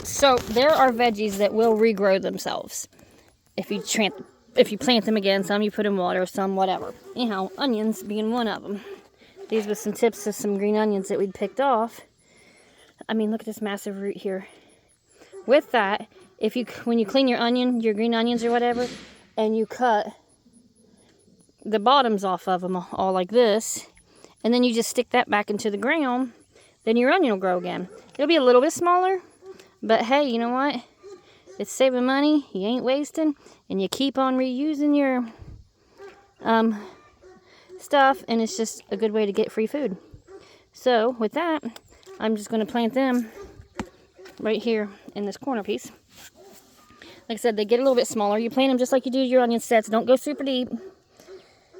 So there are veggies that will regrow themselves if you plant them again. Some you put in water, some whatever. Anyhow, onions being one of them. These were some tips of some green onions that we'd picked off. I mean, look at this massive root here. With that, when you clean your green onions or whatever, and you cut the bottoms off of them all like this, and then you just stick that back into the ground, then your onion will grow again. It'll be a little bit smaller, but hey, you know what? It's saving money, you ain't wasting, and you keep on reusing your stuff, and it's just a good way to get free food. So with that, I'm just going to plant them right here in this corner piece. Like I said, they get a little bit smaller. You plant them just like you do your onion sets. Don't go super deep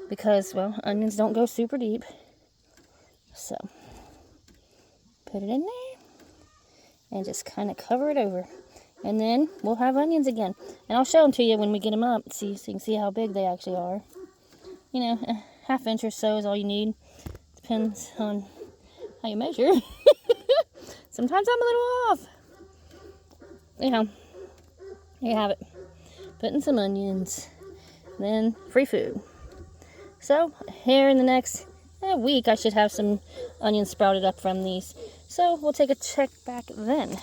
because, well, onions don't go super deep. So put it in there and just kind of cover it over. And then we'll have onions again. And I'll show them to you when we get them up, so you can see how big they actually are. You know, a ½ inch or so is all you need. Depends on how you measure. Sometimes I'm a little off. Anyhow, there you have it. Putting some onions. Then free food. So here in the next week, I should have some onions sprouted up from these. So we'll take a check back then.